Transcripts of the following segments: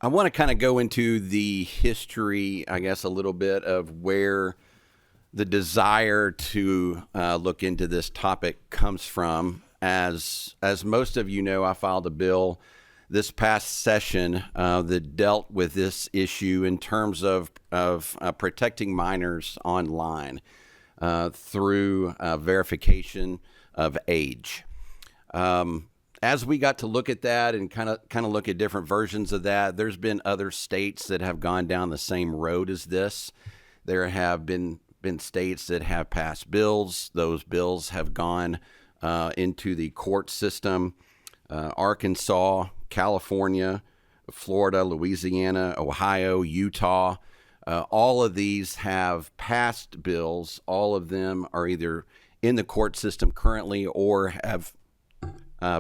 I want to kind of go into the history, I guess, a little bit of where the desire to look into this topic comes from. As most of you know, I filed a bill this past session that dealt with this issue in terms of protecting minors online through verification of age. As we got to look at that and kind of look at different versions of that, there's been other states that have gone down the same road as this. There have been states that have passed bills. Those bills have gone into the court system. Arkansas, California, Florida, Louisiana, Ohio, Utah. All of these have passed bills. All of them are either in the court system currently or have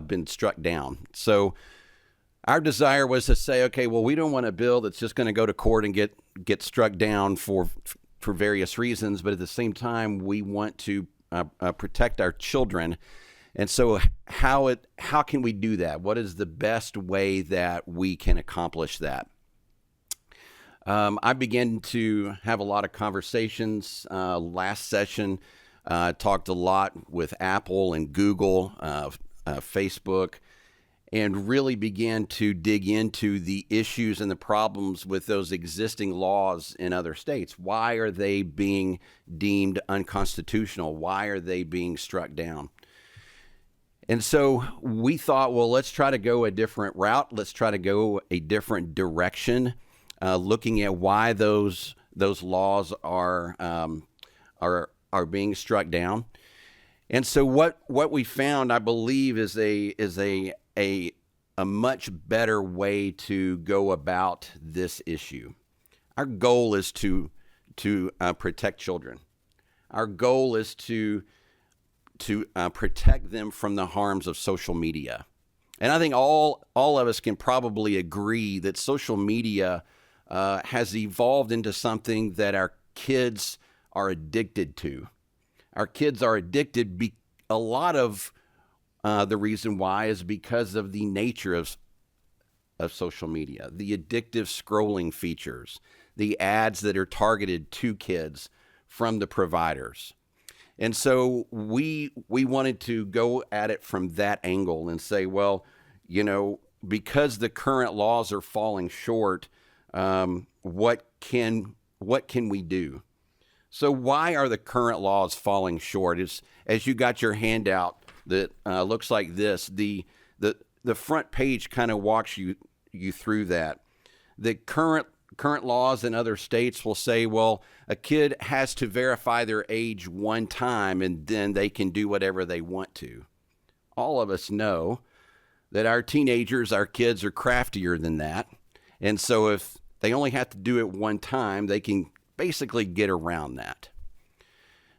been struck down. So our desire was to say, okay, well, we don't want a bill that's just going to go to court and get struck down for various reasons, but at the same time, we want to protect our children. And so how can we do that? What is the best way that we can accomplish that? I began to have a lot of conversations last session. Talked a lot with Apple and Google, Facebook, and really began to dig into the issues and the problems with those existing laws in other states. Why are they being deemed unconstitutional? Why are they being struck down? And so we thought, well, let's try to go a different route. Let's try to go a different direction, looking at why those laws are being struck down. And so what we found, I believe, is a much better way to go about this issue. Our goal is to protect children. Our goal is to protect them from the harms of social media. And I think all of us can probably agree that social media has evolved into something that our kids are addicted to. Our kids are addicted. A lot of the reason why is because of the nature of social media, the addictive scrolling features, the ads that are targeted to kids from the providers. And so we wanted to go at it from that angle and say, well, because the current laws are falling short, what can we do? So why are the current laws falling short? As you got your handout that looks like this, the front page kind of walks you through that. The current laws in other states will say, well, a kid has to verify their age one time and then they can do whatever they want to. All of us know that our teenagers, our kids are craftier than that. And so if they only have to do it one time, they can basically get around that.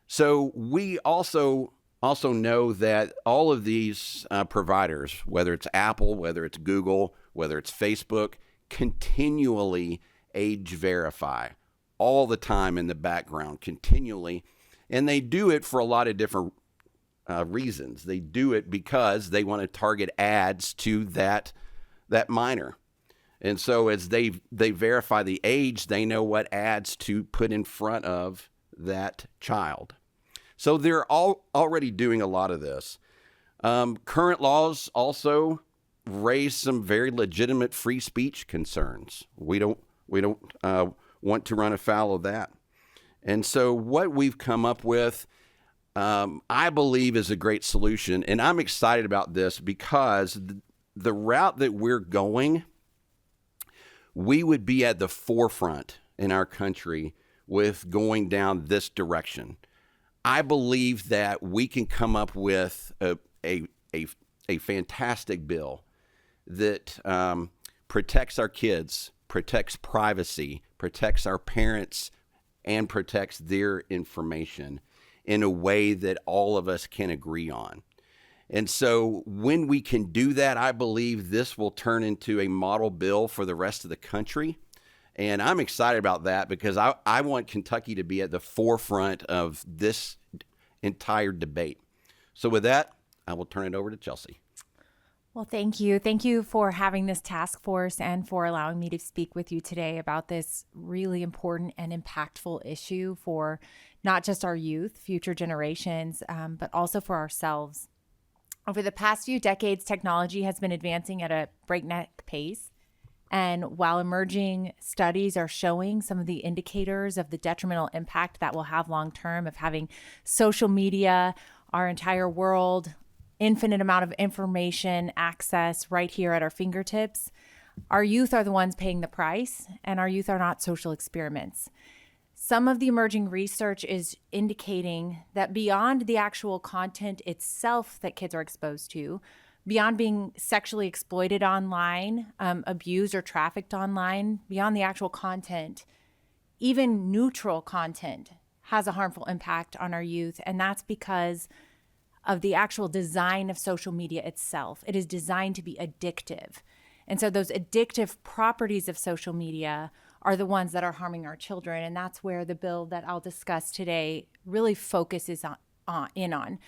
So we also know that all of these providers, whether it's Apple, whether it's Google, whether it's Facebook, continually age verify all the time in the background, continually. And they do it for a lot of different reasons. They do it because they want to target ads to that minor. And so as they verify the age, they know what ads to put in front of that child. So they're already doing a lot of this. Current laws also raise some very legitimate free speech concerns. We don't want to run afoul of that. And so what we've come up with, I believe, is a great solution. And I'm excited about this because the route that we're going, we would be at the forefront in our country with going down this direction. I believe that we can come up with a fantastic bill that protects our kids, protects privacy, protects our parents, and protects their information in a way that all of us can agree on. And so when we can do that, I believe this will turn into a model bill for the rest of the country. And I'm excited about that because I want Kentucky to be at the forefront of this entire debate. So with that, I will turn it over to Chelsea. Well, thank you. Thank you for having this task force and for allowing me to speak with you today about this really important and impactful issue for not just our youth, future generations, but also for ourselves. Over the past few decades, technology has been advancing at a breakneck pace. And while emerging studies are showing some of the indicators of the detrimental impact that will have long term of having social media, our entire world, infinite amount of information access right here at our fingertips, our youth are the ones paying the price, and our youth are not social experiments. Some of the emerging research is indicating that beyond the actual content itself that kids are exposed to, beyond being sexually exploited online, abused or trafficked online, beyond the actual content, even neutral content has a harmful impact on our youth. And that's because of the actual design of social media itself. It is designed to be addictive. And so those addictive properties of social media are the ones that are harming our children. And that's where the bill that I'll discuss today really focuses on.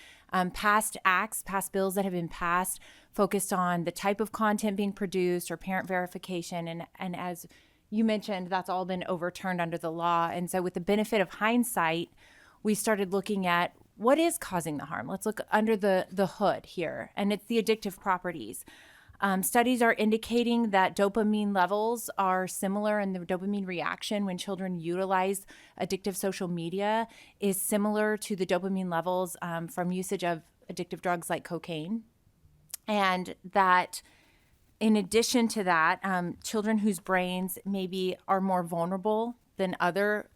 Past acts, past bills that have been passed focused on the type of content being produced or parent verification. And as you mentioned, that's all been overturned under the law. And so with the benefit of hindsight, we started looking at what is causing the harm. Let's look under the hood here, and it's the addictive properties. Studies are indicating that dopamine levels are similar, and the dopamine reaction when children utilize addictive social media is similar to the dopamine levels from usage of addictive drugs like cocaine. And that in addition to that, children whose brains maybe are more vulnerable than other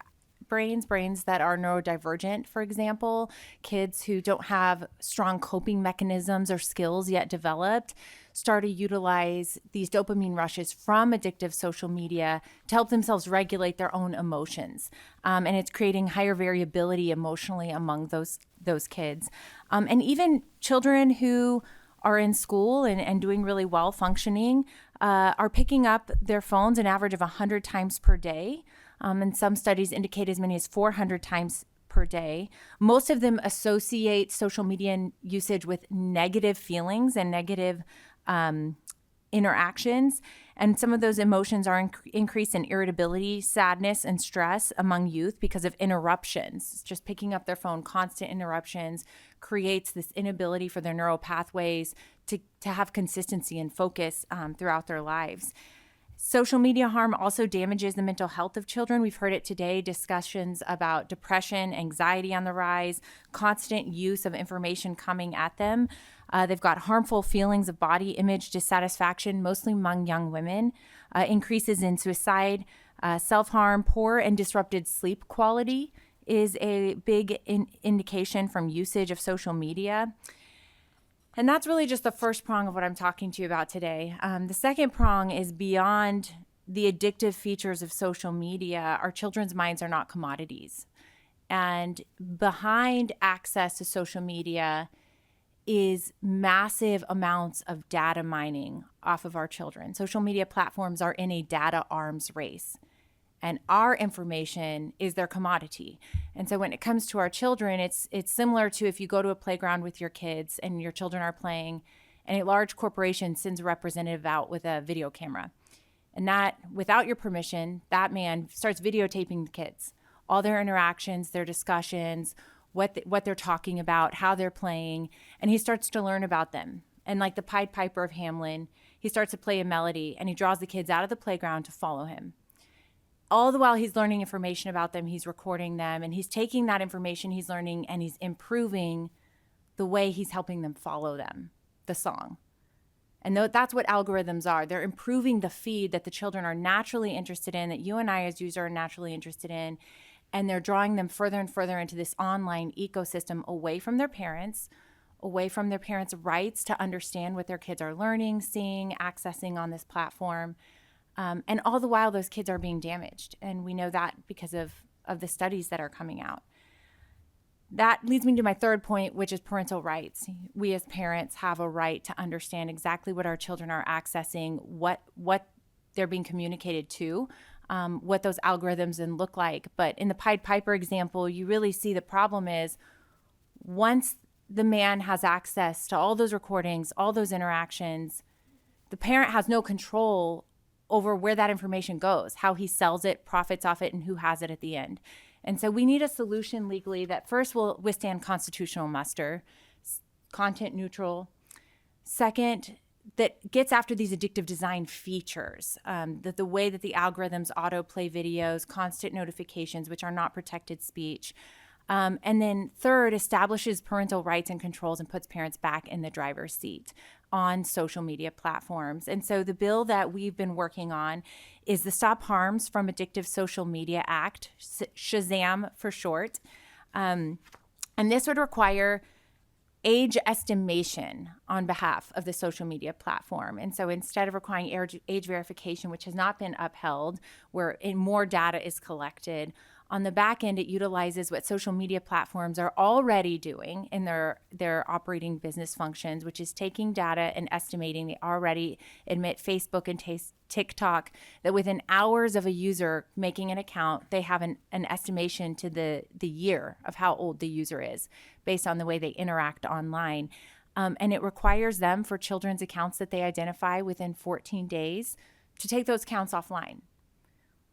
brains that are neurodivergent, for example, kids who don't have strong coping mechanisms or skills yet developed, start to utilize these dopamine rushes from addictive social media to help themselves regulate their own emotions. And it's creating higher variability emotionally among those kids. And even children who are in school and doing really well functioning are picking up their phones an average of 100 times per day. And some studies indicate as many as 400 times per day. Most of them associate social media usage with negative feelings and negative interactions. And some of those emotions are increase in irritability, sadness, and stress among youth because of interruptions. Just picking up their phone, constant interruptions creates this inability for their neural pathways to have consistency and focus throughout their lives. Social media harm also damages the mental health of children. We've heard it today, discussions about depression, anxiety on the rise, constant use of information coming at them. They've got harmful feelings of body image dissatisfaction, mostly among young women, increases in suicide, self-harm, poor and disrupted sleep quality is a big indication from usage of social media. And that's really just the first prong of what I'm talking to you about today. The second prong is beyond the addictive features of social media, our children's minds are not commodities. And behind access to social media is massive amounts of data mining off of our children. Social media platforms are in a data arms race, and our information is their commodity. And so when it comes to our children, it's similar to if you go to a playground with your kids and your children are playing, and a large corporation sends a representative out with a video camera. And that, without your permission, that man starts videotaping the kids, all their interactions, their discussions, what they're talking about, how they're playing, and he starts to learn about them. And like the Pied Piper of Hamelin, he starts to play a melody, and he draws the kids out of the playground to follow him. All the while he's learning information about them, he's recording them, and he's taking that information he's learning and he's improving the way he's helping them follow them, the song. And that's what algorithms are. They're improving the feed that the children are naturally interested in, that you and I as users are naturally interested in, and they're drawing them further and further into this online ecosystem away from their parents' rights to understand what their kids are learning, seeing, accessing on this platform. And all the while, those kids are being damaged. And we know that because of the studies that are coming out. That leads me to my third point, which is parental rights. We as parents have a right to understand exactly what our children are accessing, what they're being communicated to, what those algorithms then look like. But in the Pied Piper example, you really see the problem is once the man has access to all those recordings, all those interactions. The parent has no control over where that information goes, how he sells it, profits off it, and who has it at the end. And so we need a solution legally that first will withstand constitutional muster, content neutral. Second, that gets after these addictive design features, that the way that the algorithms autoplay videos, constant notifications, which are not protected speech. And then third, establishes parental rights and controls and puts parents back in the driver's seat on social media platforms. And so the bill that we've been working on is the Stop Harms from Addictive Social Media Act, Shazam for short. And this would require age estimation on behalf of the social media platform. And so instead of requiring age verification, which has not been upheld, where more data is collected, on the back end, it utilizes what social media platforms are already doing in their operating business functions, which is taking data and estimating. They already admit, Facebook and TikTok, that within hours of a user making an account, they have an estimation to the year of how old the user is based on the way they interact online. And it requires them, for children's accounts that they identify within 14 days, to take those accounts offline.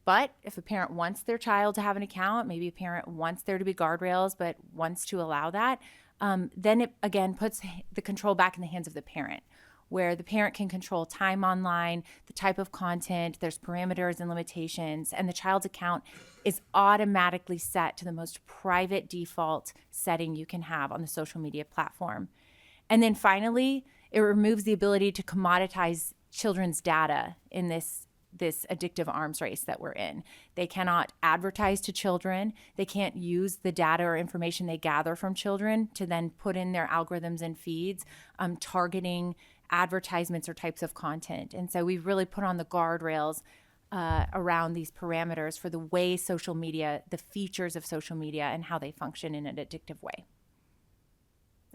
But if a parent wants their child to have an account, maybe a parent wants there to be guardrails, but wants to allow that, then it, again, puts the control back in the hands of the parent, where the parent can control time online, the type of content, there's parameters and limitations, and the child's account is automatically set to the most private default setting you can have on the social media platform. And then finally, it removes the ability to commoditize children's data in this addictive arms race that we're in. They cannot advertise to children. They can't use the data or information they gather from children to then put in their algorithms and feeds, targeting advertisements or types of content. And so we've really put on the guardrails around these parameters for the way social media, the features of social media, and how they function in an addictive way.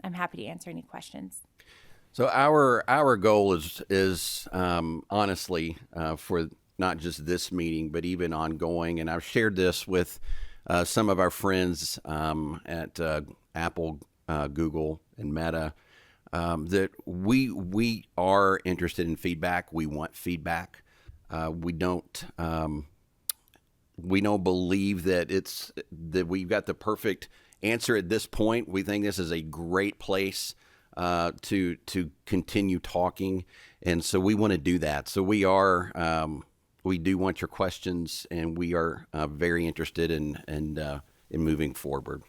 I'm happy to answer any questions. So our goal is honestly for not just this meeting, but even ongoing. And I've shared this with some of our friends at Apple, Google, and Meta, that we are interested in feedback. We want feedback. We don't believe that we've got the perfect answer at this point. We think this is a great place to continue talking, and so we want to do that. So we do want your questions, and we are very interested in moving forward.